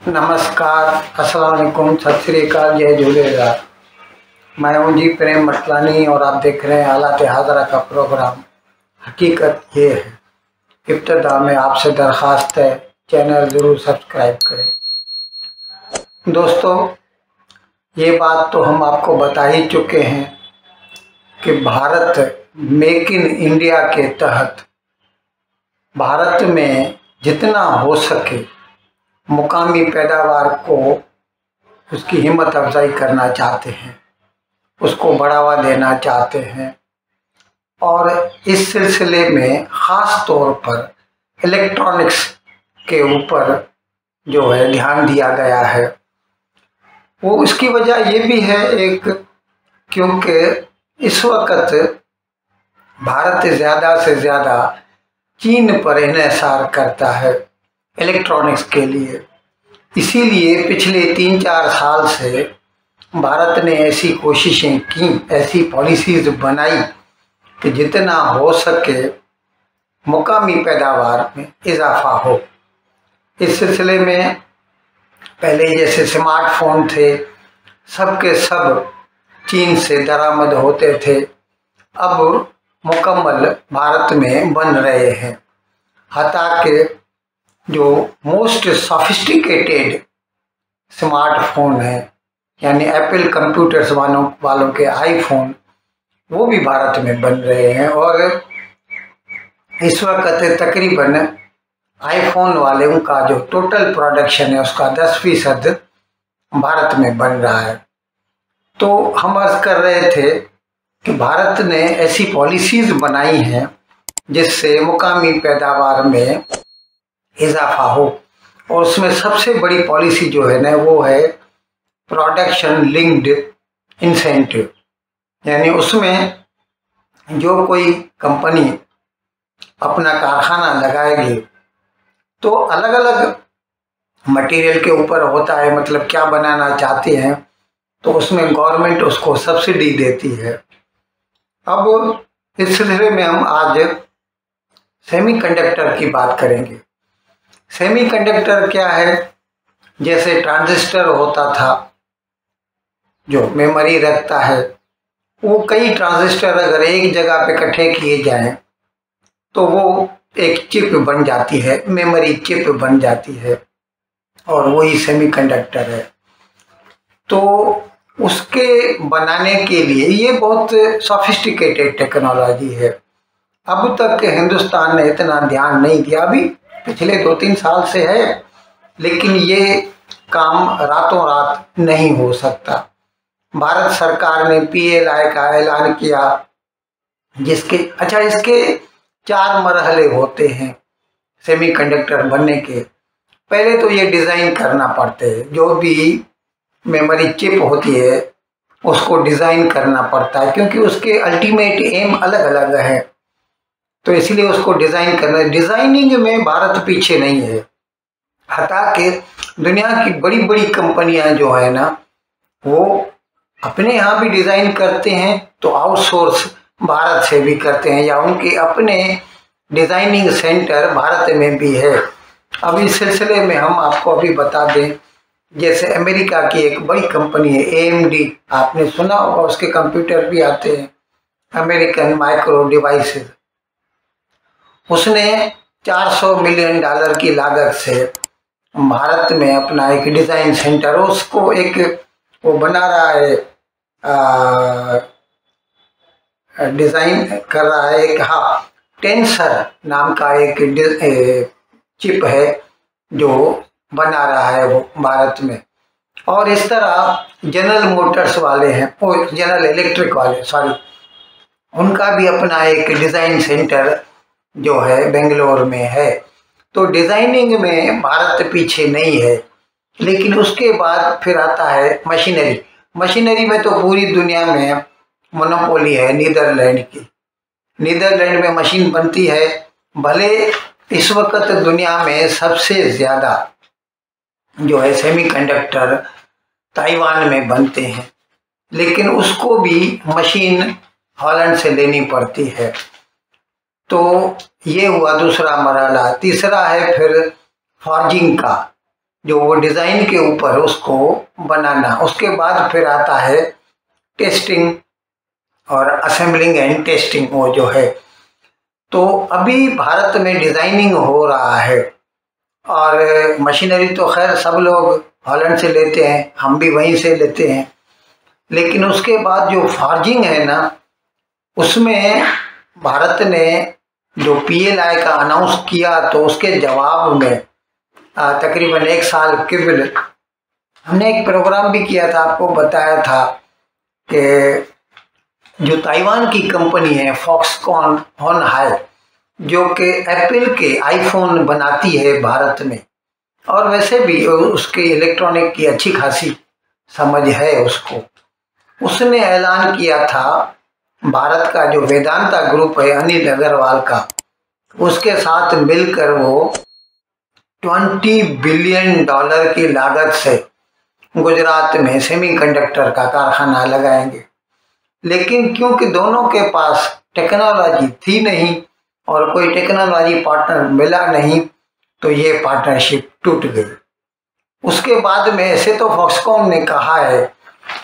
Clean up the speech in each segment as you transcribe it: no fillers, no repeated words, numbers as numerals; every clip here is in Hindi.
नमस्कार, अस्सलाम वालेकुम, सत श्री अकाल, जय झूलेलाल। मैं हूं जी प्रेम मटलानी और आप देख रहे हैं हालात हाजरा का प्रोग्राम। हकीकत ये है, इब्तिदा में आपसे दरख्वास्त है चैनल ज़रूर सब्सक्राइब करें। दोस्तों, ये बात तो हम आपको बता ही चुके हैं कि भारत मेक इन इंडिया के तहत भारत में जितना हो सके मुकामी पैदावार को उसकी हिम्मत अफजाई करना चाहते हैं, उसको बढ़ावा देना चाहते हैं। और इस सिलसिले में ख़ास तौर पर इलेक्ट्रॉनिक्स के ऊपर जो है ध्यान दिया गया है। वो इसकी वजह ये भी है एक, क्योंकि इस वक्त भारत ज़्यादा से ज़्यादा चीन पर इन्हिसार करता है इलेक्ट्रॉनिक्स के लिए। इसीलिए पिछले 3-4 साल से भारत ने ऐसी कोशिशें की, ऐसी पॉलिसीज़ बनाई कि जितना हो सके मुकामी पैदावार में इजाफा हो। इस सिलसिले में पहले जैसे स्मार्टफोन थे, सब के सब चीन से दरामद होते थे, अब मुकम्मल भारत में बन रहे हैं। हता के जो मोस्ट सोफिस्टिकेटेड स्मार्टफोन है, यानी एप्पल कंप्यूटर्स वालों के आईफोन, वो भी भारत में बन रहे हैं। और इस वक्त तकरीबन आईफोन वालों का जो टोटल प्रोडक्शन है उसका 10% भारत में बन रहा है। तो हम अर्ज कर रहे थे कि भारत ने ऐसी पॉलिसीज़ बनाई हैं जिससे मुकामी पैदावार में इजाफा हो, और उसमें सबसे बड़ी पॉलिसी जो है ना वो है प्रोडक्शन लिंक्ड इंसेंटिव। यानी उसमें जो कोई कंपनी अपना कारखाना लगाएगी तो अलग अलग मटेरियल के ऊपर होता है, मतलब क्या बनाना चाहते हैं, तो उसमें गवर्नमेंट उसको सब्सिडी देती है। अब इस सिलसिले में हम आज सेमीकंडक्टर की बात करेंगे। सेमीकंडक्टर क्या है? जैसे ट्रांजिस्टर होता था जो मेमोरी रखता है, वो कई ट्रांजिस्टर अगर एक जगह पे इकट्ठे किए जाएं तो वो एक चिप बन जाती है, मेमोरी चिप बन जाती है, और वही सेमीकंडक्टर है। तो उसके बनाने के लिए ये बहुत सोफिस्टिकेटेड टेक्नोलॉजी है। अब तक हिंदुस्तान ने इतना ध्यान नहीं दिया, अभी पिछले 2-3 साल से है, लेकिन ये काम रातों रात नहीं हो सकता। भारत सरकार ने PLI का ऐलान किया, इसके 4 मरहले होते हैं सेमीकंडक्टर बनने के। पहले तो ये डिज़ाइन करना पड़ते है, जो भी मेमोरी चिप होती है उसको डिज़ाइन करना पड़ता है, क्योंकि उसके अल्टीमेट एम अलग अलग है, तो इसलिए उसको डिज़ाइन करना। डिज़ाइनिंग में भारत पीछे नहीं है। हता के दुनिया की बड़ी बड़ी कंपनियां जो है ना वो अपने यहाँ भी डिज़ाइन करते हैं, तो आउटसोर्स भारत से भी करते हैं, या उनके अपने डिज़ाइनिंग सेंटर भारत में भी है। अब इस सिलसिले में हम आपको अभी बता दें, जैसे अमेरिका की एक बड़ी कंपनी है AMD, आपने सुना होगा, उसके कंप्यूटर भी आते हैं, अमेरिकन माइक्रो डिवाइसेस। उसने $400 मिलियन की लागत से भारत में अपना एक डिज़ाइन सेंटर, उसको एक वो बना रहा है, डिज़ाइन कर रहा है। एक टेंसर नाम का एक चिप है जो बना रहा है वो भारत में। और इस तरह जनरल मोटर्स वाले हैं, जनरल इलेक्ट्रिक वाले, सॉरी, उनका भी अपना एक डिज़ाइन सेंटर जो है बेंगलोर में है। तो डिज़ाइनिंग में भारत पीछे नहीं है। लेकिन उसके बाद फिर आता है मशीनरी। मशीनरी में तो पूरी दुनिया में मोनोपोली है नीदरलैंड की। नीदरलैंड में मशीन बनती है, भले इस वक्त दुनिया में सबसे ज़्यादा जो है सेमीकंडक्टर ताइवान में बनते हैं, लेकिन उसको भी मशीन हॉलैंड से लेनी पड़ती है। तो ये हुआ दूसरा मरहला। तीसरा है फिर फॉर्जिंग का, जो वो डिज़ाइन के ऊपर उसको बनाना। उसके बाद फिर आता है टेस्टिंग और असेंबलिंग एंड टेस्टिंग, वो जो है। तो अभी भारत में डिज़ाइनिंग हो रहा है और मशीनरी तो खैर सब लोग हॉलैंड से लेते हैं, हम भी वहीं से लेते हैं। लेकिन उसके बाद जो फॉर्जिंग है ना, उसमें भारत ने जो PLI का अनाउंस किया, तो उसके जवाब में तकरीबन 1 साल कबल हमने एक प्रोग्राम भी किया था, आपको बताया था कि जो ताइवान की कंपनी है फॉक्सकॉन होनहाई, जो कि एप्पल के आईफोन बनाती है भारत में, और वैसे भी उसके इलेक्ट्रॉनिक की अच्छी खासी समझ है उसको, उसने ऐलान किया था भारत का जो वेदांता ग्रुप है अनिल अग्रवाल का, उसके साथ मिलकर वो $20 बिलियन की लागत से गुजरात में सेमीकंडक्टर का कारखाना लगाएंगे। लेकिन क्योंकि दोनों के पास टेक्नोलॉजी थी नहीं और कोई टेक्नोलॉजी पार्टनर मिला नहीं, तो ये पार्टनरशिप टूट गई। उसके बाद में ऐसे तो फॉक्सकॉन ने कहा है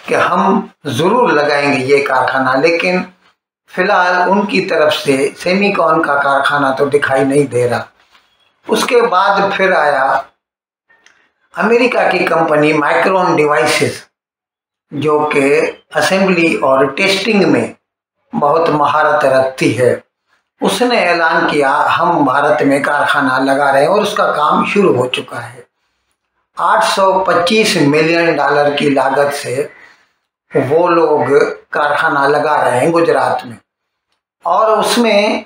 कि हम ज़रूर लगाएंगे ये कारखाना, लेकिन फिलहाल उनकी तरफ से सेमीकॉन का कारखाना तो दिखाई नहीं दे रहा। उसके बाद फिर आया अमेरिका की कंपनी माइक्रोन डिवाइसेस, जो कि असेंबली और टेस्टिंग में बहुत महारत रखती है। उसने ऐलान किया हम भारत में कारखाना लगा रहे हैं और उसका काम शुरू हो चुका है। $825 मिलियन की लागत से वो लोग कारखाना लगा रहे हैं गुजरात में, और उसमें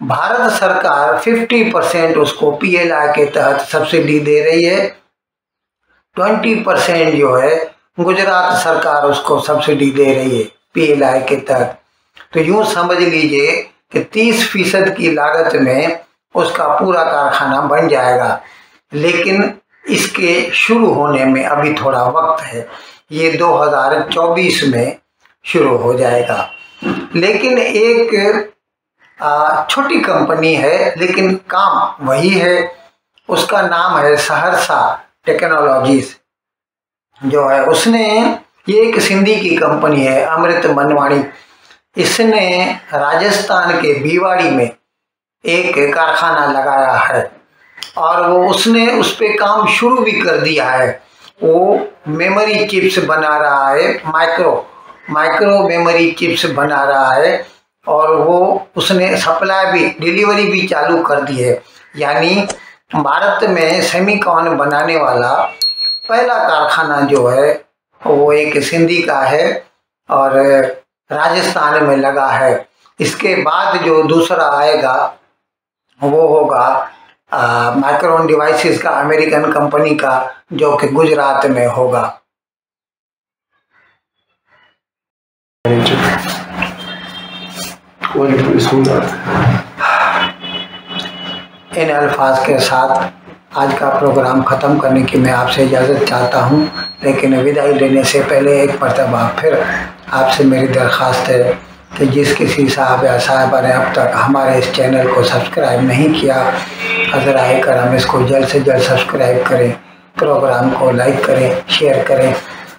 भारत सरकार 50% उसको PLI के तहत सब्सिडी दे रही है, 20% जो है गुजरात सरकार उसको सब्सिडी दे रही है PLI के तहत। तो यूँ समझ लीजिए कि 30% की लागत में उसका पूरा कारखाना बन जाएगा। लेकिन इसके शुरू होने में अभी थोड़ा वक्त है, ये 2024 में शुरू हो जाएगा। लेकिन एक छोटी कंपनी है, लेकिन काम वही है। उसका नाम है सहरसा टेक्नोलॉजीज, जो है उसने, ये एक सिंधी की कंपनी है अमृत मनवाणी, इसने राजस्थान के भिवाड़ी में एक कारखाना लगाया है और वो उसने उस पे काम शुरू भी कर दिया है। वो मेमोरी चिप्स बना रहा है, माइक्रो मेमोरी चिप्स बना रहा है, और वो उसने सप्लाई भी, डिलीवरी भी चालू कर दी है। यानी भारत में सेमीकॉन बनाने वाला पहला कारखाना जो है वो एक सिंधी का है और राजस्थान में लगा है। इसके बाद जो दूसरा आएगा वो होगा माइक्रोन डिवाइसेस का, अमेरिकन कंपनी का, जो कि गुजरात में होगा। इन अल्फाज के साथ आज का प्रोग्राम ख़त्म करने की मैं आपसे इजाज़त चाहता हूँ, लेकिन विदाई लेने से पहले एक मरतबा फिर आपसे मेरी दरख्वास्त है कि जिस किसी साहब या साहिबा ने अब तक हमारे इस चैनल को सब्सक्राइब नहीं किया, हज़राए करम इसको जल्द से जल्द सब्सक्राइब करें, प्रोग्राम को लाइक करें, शेयर करें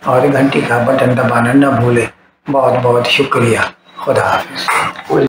और घंटी का बटन दबाना न भूलें। बहुत बहुत शुक्रिया। खुदा हाफिज़।